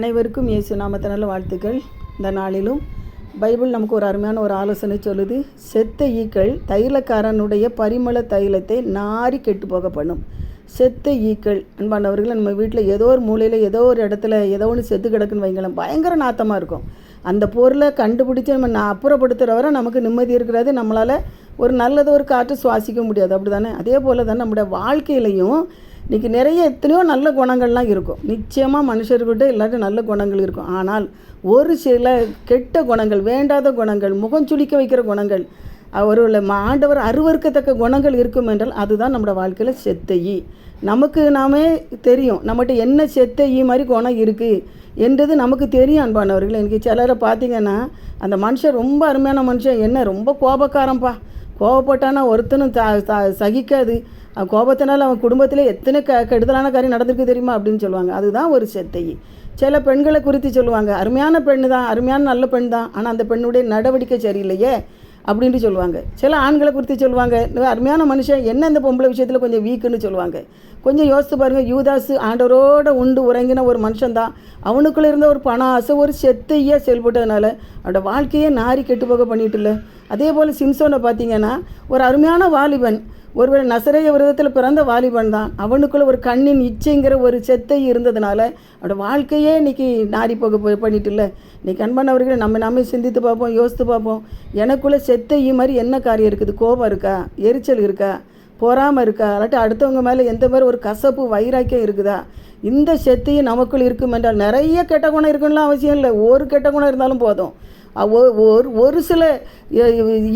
அனைவருக்கும் இயேசு நாமத்தினால வாழ்த்துக்கள். இந்த நாளிலும் பைபிள் நமக்கு ஒரு அருமையான ஒரு ஆலோசனை சொல்லுது. செத்த ஈக்கள் தைலக்காரனுடைய பரிமள தைலத்தை நாரி கெட்டு போக பண்ணும். செத்த ஈக்கள் அன்பானவர்கள், நம்ம வீட்டில் ஏதோ ஒரு மூலையில் ஏதோ ஒரு இடத்துல ஏதோ ஒன்று செத்து கிடக்குன்னு வைங்களேன், பயங்கர நாத்தமாக இருக்கும். அந்த பொருளை கண்டுபிடிச்சி நம்ம அப்புறப்படுத்துகிற வரை நமக்கு நிம்மதி இருக்கிறது. நம்மளால் ஒரு நல்லது ஒரு காற்று சுவாசிக்க முடியாது. அப்படி தானே? அதே போல் தான் நம்முடைய வாழ்க்கையிலையும் இன்றைக்கி நிறைய எத்தனையோ நல்ல குணங்கள்லாம் இருக்கும். நிச்சயமாக மனுஷர்கிட்ட இல்லாட்டி நல்ல குணங்கள் இருக்கும். ஆனால் ஒரு சில கெட்ட குணங்கள், வேண்டாத குணங்கள், முகம் சுளிக்க வைக்கிற குணங்கள், ஒரு ஆண்டவர் அருவருக்கத்தக்க குணங்கள் இருக்கும் என்றால் அதுதான் நம்மளோட வாழ்க்கையில் செத்த ஈ. நமக்கு நாமே தெரியும் நம்மகிட்ட என்ன செத்த ஈ மாதிரி குணம் இருக்குது என்றது நமக்கு தெரியும். அன்பானவர்கள், எனக்கு சிலரை பார்த்திங்கன்னா அந்த மனுஷன் ரொம்ப அருமையான மனுஷன், என்ன ரொம்ப கோபக்காரன்ப்பா, கோபப்பட்டானா ஒருத்தனும் சகிக்காது, கோபத்தினால் அவன் குடும்பத்தில் எத்தனை கெடுதலான காரியம் நடந்திருக்கு தெரியுமா அப்படின்னு சொல்லுவாங்க. அதுதான் ஒரு செத்தை. சில பெண்களை குறித்து சொல்லுவாங்க, அருமையான பெண்ணு தான், அருமையான நல்ல பெண் தான், ஆனால் அந்த பெண்ணுடைய நடவடிக்கை சரியில்லையே அப்படின்ட்டு சொல்லுவாங்க. சில ஆண்களை குறித்து சொல்லுவாங்க, அருமையான மனுஷன், என்ன இந்த பொம்பளை விஷயத்தில் கொஞ்சம் வீக்குன்னு சொல்லுவாங்க. கொஞ்சம் யோசித்து பாருங்கள், யூதாசு ஆண்டவரோட உண்டு உறங்கின ஒரு மனுஷன்தான், அவனுக்குள்ளே இருந்த ஒரு பண ஆசை ஒரு செத்தையாக செயல்பட்டதுனால அவனோட வாழ்க்கையே நாரி கெட்டு போக பண்ணிட்டுல. அதே போல் சிம்சோனை பார்த்திங்கன்னா ஒரு அருமையான வாலிபன், ஒருவேளை நசரேய விரதத்தில் பிறந்த வாலிபன் தான், அவனுக்குள்ள ஒரு கண்ணின் இச்சைங்கிற ஒரு செத்தை இருந்ததுனால அவனோட வாழ்க்கையே இன்றைக்கி நாரி போக பண்ணிட்டுல. இன்றைக்கி அன்பானவர்களை நம்ம சிந்தித்து பார்ப்போம், யோசித்து பார்ப்போம். எனக்குள்ளே செத்தை மாதிரி என்ன காரியம் இருக்குது? கோபம் இருக்கா? எரிச்சல் இருக்கா? பொறாமல் இருக்கா? இல்லாட்டி அடுத்தவங்க மேலே எந்த மாதிரி ஒரு கசப்பு வைராக்கியம் இருக்குதா? இந்த செத்தையும் நமக்குள் இருக்கும் என்றால் நிறைய கெட்ட குணம் இருக்குன்னு அவசியம் இல்லை. ஒரு கெட்ட குணம் இருந்தாலும் போதும். ஒரு சில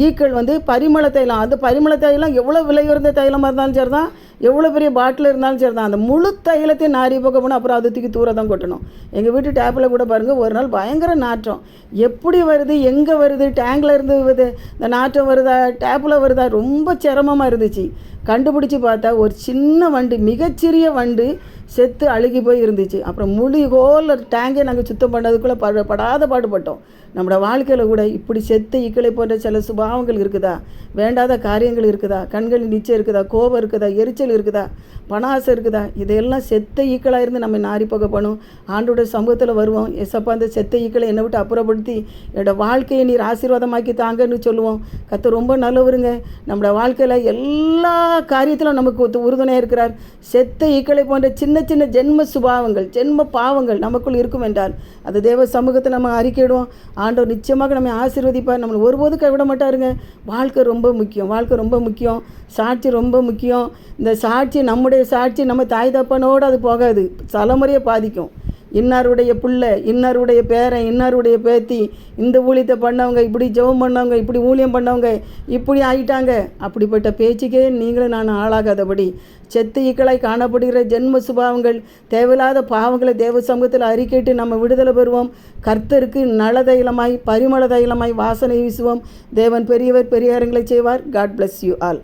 ஈக்கள் பரிமள தைலம், அந்த பரிமள தைலம் எவ்வளோ விலை உயர்ந்த தைலமாக இருந்தாலும் சரி தான், எவ்வளோ பெரிய பாட்டில் இருந்தாலும் சரி தான், அந்த முழு தைலத்தையும் நாரி போக போனால் அப்புறம் அதை தூக்கி தூர தான் கொட்டணும். எங்கள் வீட்டு டேப்பில் கூட பாருங்கள், ஒரு நாள் பயங்கர நாற்றம். எப்படி வருது, எங்கே வருது, டேங்கில் இருந்து வருது, இந்த நாற்றம் வருதா, டேப்பில் வருதா, ரொம்ப சிரமமாக இருந்துச்சு. கண்டுபிடிச்சி பார்த்தா ஒரு சின்ன வண்டு, மிகச்சிறிய வண்டு செத்து அழுகி போய் இருந்துச்சு. அப்புறம் முழு ஹோல் டேங்கை நாங்கள் சுத்தம் பண்ணதுக்குள்ளே படாத பாடுபட்டோம். நம்மளோட வாழ்க்கையில் கூட இப்படி செத்த ஈக்களை போன்ற சில சுபாவங்கள் இருக்குதா? வேண்டாத காரியங்கள் இருக்குதா? கண்களின் நிச்சயம் இருக்குதா? கோபம் இருக்குதா? எரிச்சல் இருக்குதா? பணாசை இருக்குதா? இதெல்லாம் செத்த ஈக்களாக இருந்து நம்ம நாரி போக பண்ணும். ஆண்டோட சமூகத்தில் வருவோம், எசப்பா அந்த செத்த ஈக்களை என்னை விட்டு அப்புறப்படுத்தி என்னோட வாழ்க்கையை நீர் ஆசீர்வாதமாக்கி தாங்கன்னு சொல்லுவோம். கர்த்தர் ரொம்ப நல்லவருங்க. நம்மளோட வாழ்க்கையில் எல்லா காரியத்திலும் நமக்கு உறுதுணையாக இருக்கிறார். செத்த ஈக்களை போன்ற சின்ன சின்ன ஜென்ம சுபாவங்கள், ஜென்ம பாவங்கள் நமக்குள் இருக்கும் என்றால் அது தேவ சமூகத்தை நம்ம அறிக்கையிடுவோம். ஆண்டவர் நிச்சயமாக நம்ம ஆசீர்வதிப்பார். நம்மளை ஒருபோதும் கைவிட மாட்டாருங்க. வாழ்க்கை ரொம்ப முக்கியம், வாழ்க்கை ரொம்ப முக்கியம், சாட்சி ரொம்ப முக்கியம். இந்த சாட்சி, நம்முடைய சாட்சி நம்ம தாய் தப்பனோடு அது போகாது, தலைமுறையை பாதிக்கும். இன்னாருடைய பிள்ளை, இன்னாருடைய பேரன், இன்னாருடைய பேத்தி, இந்த ஊழியத்தை பண்ணவங்க, இப்படி ஜெபம் பண்ணவங்க, இப்படி ஊழியம் பண்ணவங்க, இப்படி ஆகிட்டாங்க, அப்படிப்பட்ட பேச்சுக்கே நீங்களும் நான் ஆளாகாதபடி செத்த ஈக்களாய் காணப்படுகிற ஜென்ம சுபாவங்கள், தேவையில்லாத பாவங்களை தேவ சமூகத்தில் அறிக்கையிட்டு நம்ம விடுதலை பெறுவோம். கர்த்தருக்கு நல தைலமாய், பரிமள தைலமாய் வாசனை வீசுவோம். தேவன் பெரியவர், பெரியாரங்களை செய்வார். God bless you all.